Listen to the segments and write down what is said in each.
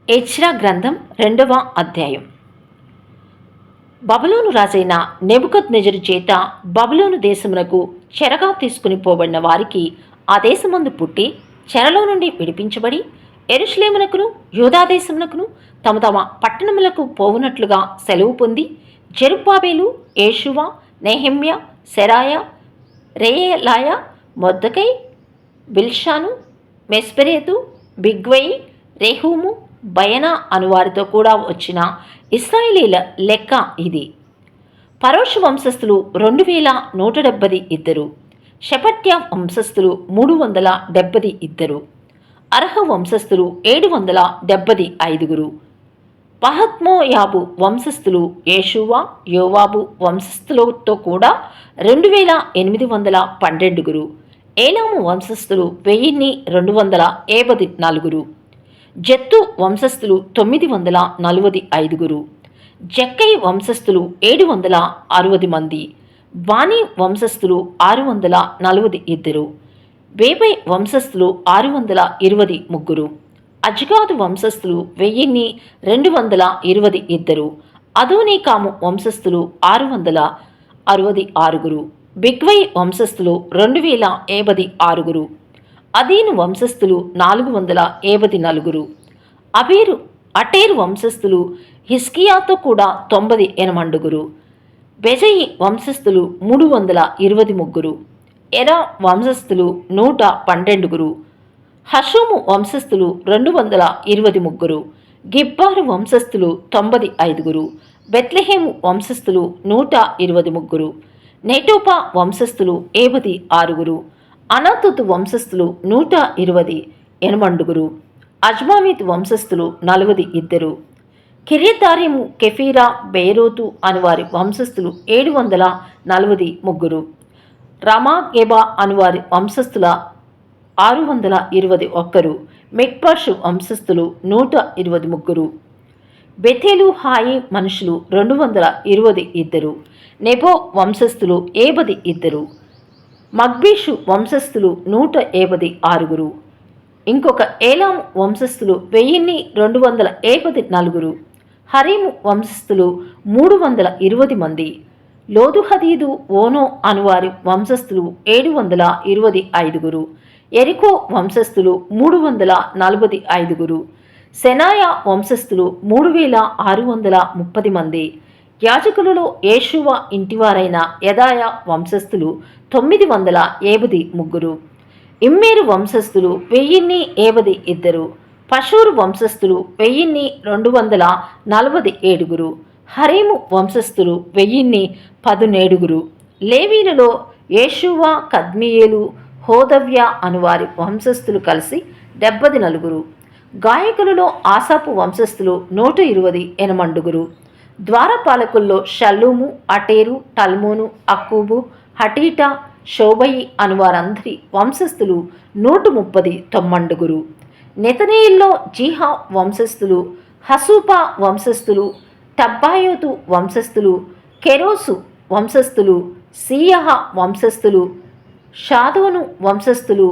Ezra గ్రంథం 2వ అధ్యాయం. బబులోను రాజైన నెబుకద్నెజరు చేత బబులోను దేశమునకు చెరగా తీసుకుని పోబడిన వారికి ఆ దేశమందు పుట్టి చెరలో నుండి విడిపించబడి యెరూషలేమునకును యూదాదేశమునకును తమ తమ పట్టణములకు పోవునట్లుగా సెలవు పొంది జెరుబ్బాబెలు, యేషువ, నెహెమ్యా, సెరాయ, రెయలాయ, మొర్దెకై, బిల్షాను, మెస్పెరెతు, బిగ్వయి, రెహూము, బయనా అనువారితో కూడా వచ్చిన ఇశ్రాయేలీల లెక్క ఇది. పరోషు వంశస్థులు 2172, షెఫట్య వంశస్థులు 372, అర్హ వంశస్థులు 775, పహత్మోయాబు వంశస్థులు యేషూవ, యోవాబు వంశస్థులతో కూడా 2812, ఏలాము వంశస్థులు 1254, జత్తు వంశస్థులు 945, జక్కై వంశస్థులు 760 మంది, బానీ వంశస్థులు 642, బేబై వంశస్థులు 623, అజ్గాదు వంశస్థులు 1222, అదోనీకాము వంశస్థులు 666, బిగ్వై వంశస్థులు 2056, అదీను వంశస్థులు 454, అటేరు వంశస్థులు హిస్కియాతో కూడా 98, బెజయి వంశస్థులు 323, ఎరా వంశస్థులు 112, హషూము వంశస్థులు 223, గిబ్బారు వంశస్థులు 95, బెత్లెహేము వంశస్థులు 123, నెటోపా వంశస్థులు 56, అనాతోతు వంశస్థులు 120, అజ్మావీతు వంశస్థులు 42, కిర్యతారీము, కెఫీరా, బెయేరోతు అనువారి వంశస్థులు 743, రమాగెబా అనువారి వంశస్థుల 621, మిక్పషు వంశస్థులు 123, బెతేలు హాయి మనుషులు 222, నెబో వంశస్థులు 72, మగ్బీషు వంశస్థులు 156, ఇంకొక ఏలాం వంశస్థులు 1274, హరీము వంశస్థులు 320 మంది, లోదుహదీదు, ఓనో అనువారి వంశస్థులు 725, ఎరికో వంశస్థులు 345, సెనాయా వంశస్థులు 3630 మంది, యాజకులలో యేషూవ ఇంటివారైన యెదాయా వంశస్థులు 983, ఇమ్మేరు వంశస్థులు 1072, పషూరు వంశస్థులు 1247, హరీము వంశస్థులు 1017, లేవీలలో యేషూవ, కద్మియేలు, హోదవ్య అనువారి వంశస్థులు కలిసి 74, గాయకులలో ఆసాపు వంశస్థులు 120, ద్వారపాలకుల్లో షల్లూము, అటేరు, టల్మోను, అక్కూబు, హటీటా, షోబయి అనువారందరి వంశస్థులు 139, నెతనేయుల్లో జీహా వంశస్థులు, హసూపా వంశస్థులు, టబ్బాయోతు వంశస్థులు, కెరోసు వంశస్థులు, సీయహ వంశస్థులు, షాదోను వంశస్థులు,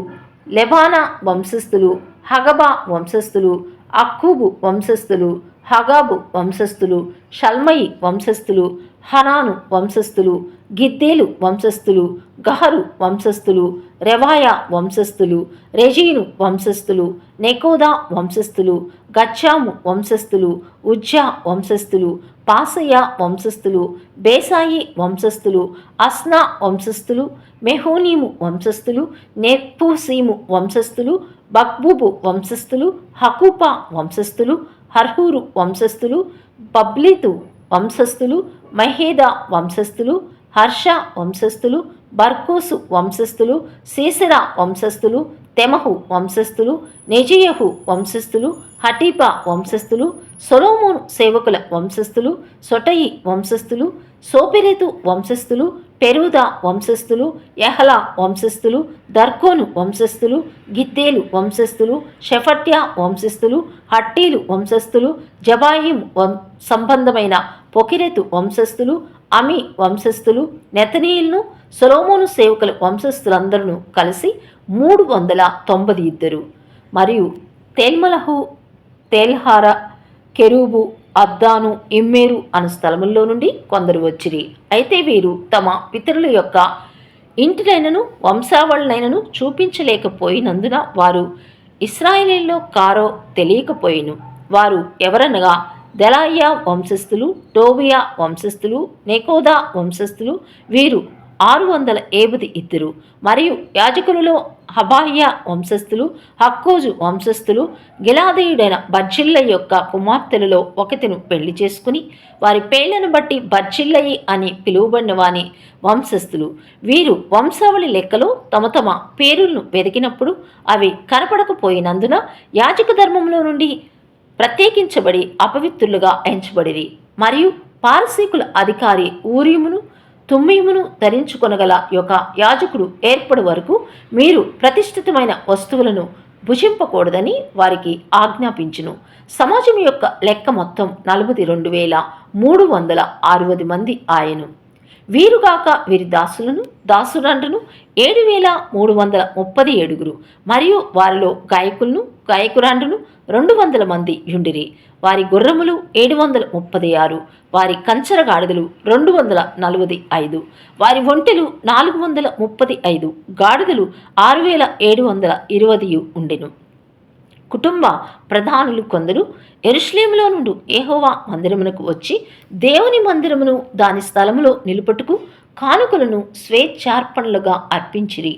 లెబానా వంశస్థులు, హగబా వంశస్థులు, అక్కూబు వంశస్థులు, హగాబు వంశస్థులు, షల్మయి వంశస్థులు, హనాను వంశస్థులు, గిద్దేలు వంశస్థులు, గహరు వంశస్థులు, రెవాయా వంశస్థులు, రెజీను వంశస్థులు, నెకోదా వంశస్థులు, గచ్చాము వంశస్థులు, ఉజ్జా వంశస్థులు, పాసయ వంశస్థులు, బేసాయి వంశస్థులు, అస్నా వంశస్థులు, మెహోనీము వంశస్థులు, నెప్పూసీము వంశస్థులు, బక్బూబు వంశస్థులు, హకూపా వంశస్థులు, హర్హూరు వంశస్థులు, బబ్లీతు వంశస్థులు, మహేదా వంశస్థులు, హర్ష వంశస్థులు, బర్కోసు వంశస్థులు, సీసెరా వంశస్థులు, తెమహు వంశస్థులు, నెజియహు వంశస్థులు, హటీపా వంశస్థులు, సొలొమోను సేవకుల వంశస్థులు, సొటయి వంశస్థులు, సోపెరెతు వంశస్థులు, పెరూదా వంశస్థులు, యహలా వంశస్థులు, దర్కోను వంశస్థులు, గిద్దేలు వంశస్థులు, షెఫట్యా వంశస్థులు, హట్టీలు వంశస్థులు, జబాయిం సంబంధమైన పొకిరెతు వంశస్థులు, అమి వంశస్థులు, నెతనీయులను సొలొమోను సేవకుల వంశస్థులందరూ కలిసి 392, మరియు తెల్మలహు, తేల్హార, కెరూబు, అద్దాను, ఇమ్మేరు అను స్థలముల్లో నుండి కొందరు వచ్చిరి. అయితే వీరు తమ పితరుల యొక్క ఇంటినైనను వంశావళినైనను చూపించలేకపోయినందున వారు ఇశ్రాయేలీల్లో కారో తెలియకపోయిను. వారు ఎవరనగా దెలాయ్యా వంశస్థులు, టోబియా వంశస్థులు, నెకోదా వంశస్థులు. వీరు 680 మరియు యాజకులలో హబాయ్యా వంశస్థులు, హక్కోజు వంశస్థులు. గిలాదీయుడైన బర్జిల్ల యొక్క కుమార్తెలలో ఒకతిను పెళ్లి చేసుకుని వారి పేర్లను బట్టి బర్జిల్లయి అని పిలువబడిన వాని వంశస్థులు. వీరు వంశావళి లెక్కలో తమ తమ పేరులను వెతికినప్పుడు అవి కనపడకపోయినందున యాజక ధర్మంలో నుండి ప్రత్యేకించబడి అపవిత్రులుగా ఎంచబడిరి. మరియు పారసీకుల అధికారి ఊరీమును తుమ్మీమును ధరించుకొనగల యొక్క యాజకుడు ఏర్పడు వరకు మీరు ప్రతిష్ఠితమైన వస్తువులను భుజింపకూడదని వారికి ఆజ్ఞాపించును. సమాజం యొక్క లెక్క మొత్తం 42,360 మంది ఆయను. వీరుగాక వీరి దాసులను దాసురండ్రును 7,337 మరియు వారిలో గాయకులను గాయకురాండ్రును 200 మంది యుండిరి. వారి గుర్రములు 736, వారి కంచరగాడిదలు 245, వారి ఒంటెలు 435, గాడిదలు 6,720 ఉండెను. కుటుంబ ప్రధానులు కొందరు యెరూషలేములో నుండి యెహోవా మందిరమునకు వచ్చి దేవుని మందిరమును దాని స్థలములో నిలుపుటకు కానుకలను స్వేచ్ఛార్పణలుగా అర్పించిరి.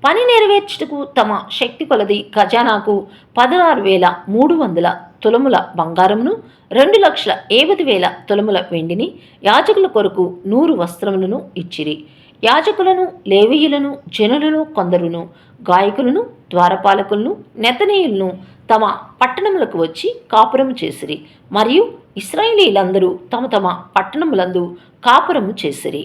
పని నెరవేర్చుటకు తమ శక్తి కొలది ఖజానాకు 16,300 తులముల బంగారమును, 2,50,000 తులముల వెండిని, యాజకుల కొరకు 100 వస్త్రములను ఇచ్చిరి. యాజకులను, లేవీయులను, జనులను కొందరును, గాయకులను, ద్వారపాలకులను, నెతనీయులను తమ పట్టణములకు వచ్చి కాపురము చేసిరి. మరియు ఇశ్రాయేలీలందరూ తమ తమ పట్టణములందు కాపురము చేసిరి.